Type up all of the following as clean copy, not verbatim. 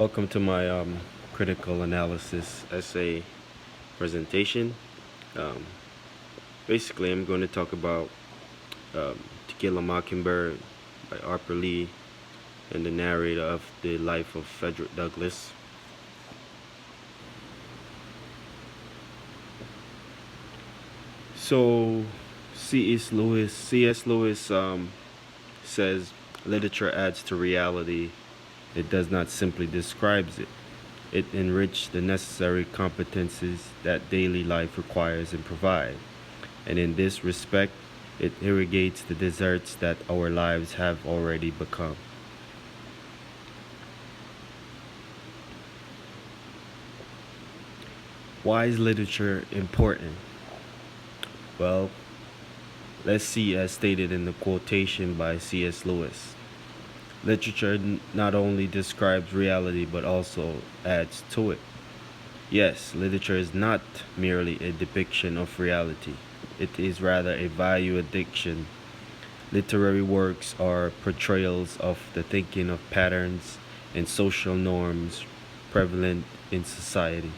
Welcome to my critical analysis essay presentation. Um, Basically, I'm going to talk about To Kill a Mockingbird by Harper Lee and the narrator of the life of Frederick Douglass. So, C.S. Lewis says literature adds to reality. It does not simply describes it. It enriches the necessary competencies that daily life requires and provides. And in this respect, it irrigates the deserts that our lives have already become. Why is literature important? Well, let's see as stated in the quotation by C.S. Lewis. Literature not only describes reality but also adds to it. Yes, literature is not merely a depiction of reality. It is rather a value addiction. Literary works are portrayals of the thinking of patterns and social norms prevalent in society.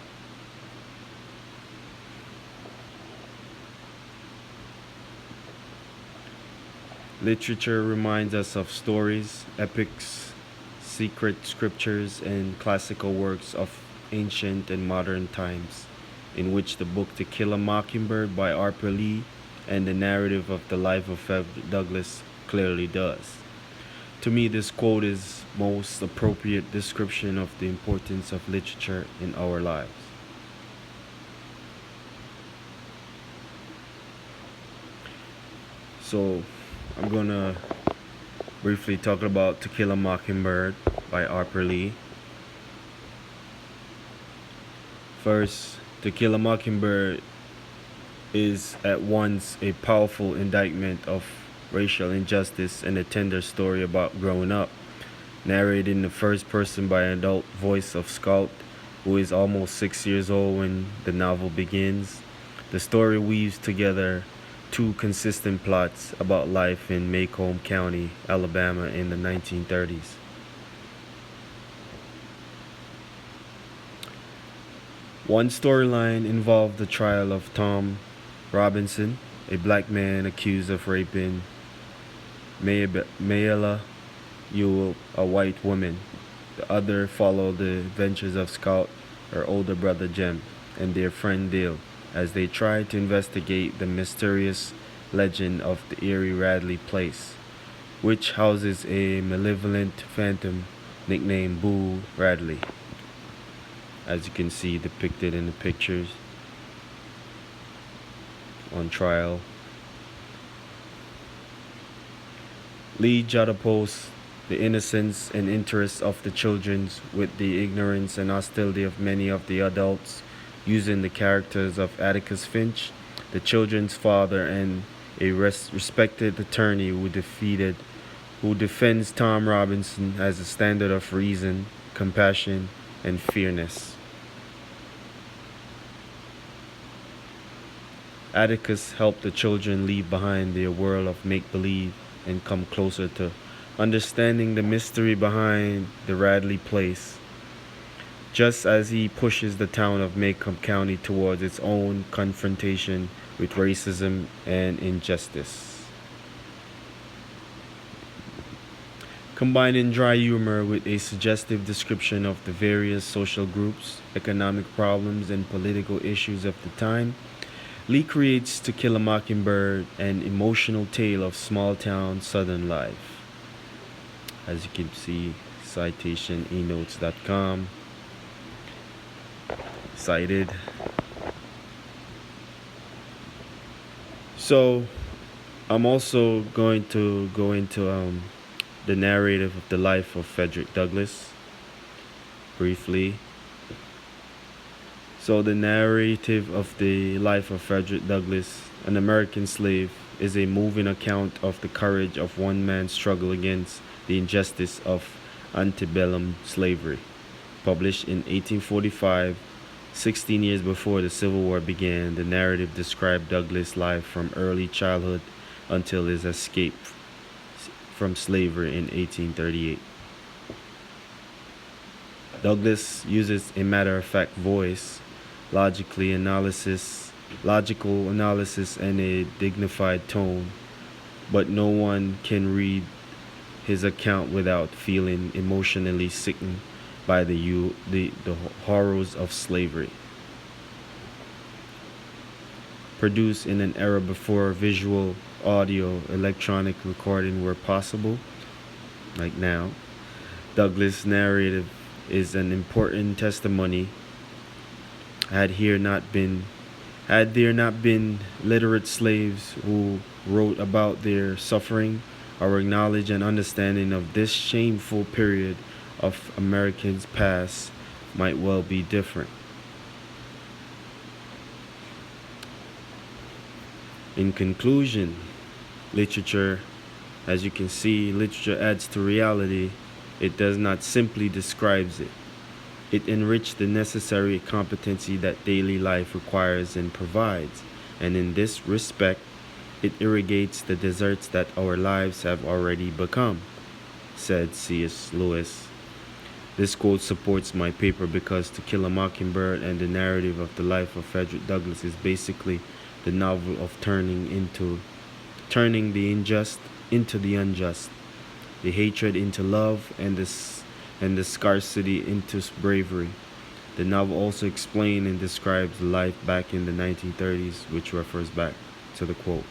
Literature reminds us of stories, epics, secret scriptures, and classical works of ancient and modern times, in which the book To Kill a Mockingbird by Harper Lee and the narrative of the life of Frederick Douglass clearly does. To me, this quote is most appropriate description of the importance of literature in our lives. So, I'm gonna briefly talk about To Kill a Mockingbird by Harper Lee. First, To Kill a Mockingbird is at once a powerful indictment of racial injustice and a tender story about growing up, narrated in the first person by an adult voice of Scout, who is almost 6 years old when the novel begins. The story weaves together two consistent plots about life in Macomb County, Alabama in the 1930s. One storyline involved the trial of Tom Robinson, a black man accused of raping Mayella Ewell, a white woman. The other followed the adventures of Scout, her older brother Jem, and their friend Dale, as they tried to investigate the mysterious legend of the eerie Radley Place, which houses a malevolent phantom nicknamed Boo Radley, as you can see depicted in the pictures on trial. Lee juxtaposed the innocence and interest of the children with the ignorance and hostility of many of the adults, using the characters of Atticus Finch, the children's father, and a respected attorney who defends Tom Robinson as a standard of reason, compassion, and fairness. Atticus helped the children leave behind their world of make-believe and come closer to understanding the mystery behind the Radley Place, just as he pushes the town of Macomb County towards its own confrontation with racism and injustice. Combining dry humor with a suggestive description of the various social groups, economic problems, and political issues of the time, Lee creates To Kill a Mockingbird, an emotional tale of small-town Southern life. As you can see, citation enotes.com, cited. So, I'm also going to go into the narrative of the life of Frederick Douglass briefly. So the narrative of the life of Frederick Douglass, an American slave, is a moving account of the courage of one man's struggle against the injustice of antebellum slavery. Published in 1845, 16 years before the Civil War began, the narrative described Douglass' life from early childhood until his escape from slavery in 1838. Douglas uses a matter-of-fact voice, logical analysis, and a dignified tone, but no one can read his account without feeling emotionally sickened by the horrors of slavery. Produced in an era before visual, audio, electronic recording were possible, like now, Douglas' narrative is an important testimony. Had here not been Had there not been literate slaves who wrote about their suffering, our knowledge and understanding of this shameful period of Americans' past might well be different. In conclusion, literature, as you can see, literature adds to reality. It does not simply describes it. It enriches the necessary competency that daily life requires and provides, and in this respect, it irrigates the deserts that our lives have already become, said C.S. Lewis. This quote supports my paper because To Kill a Mockingbird and the narrative of the life of Frederick Douglass is basically the novel of turning the unjust into the unjust, the hatred into love, and the scarcity into bravery. The novel also explains and describes life back in the 1930s, which refers back to the quote.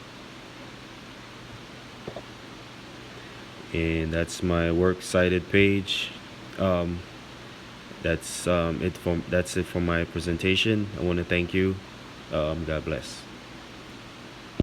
And that's my works cited page. That's it for my presentation. I want to thank you. God bless.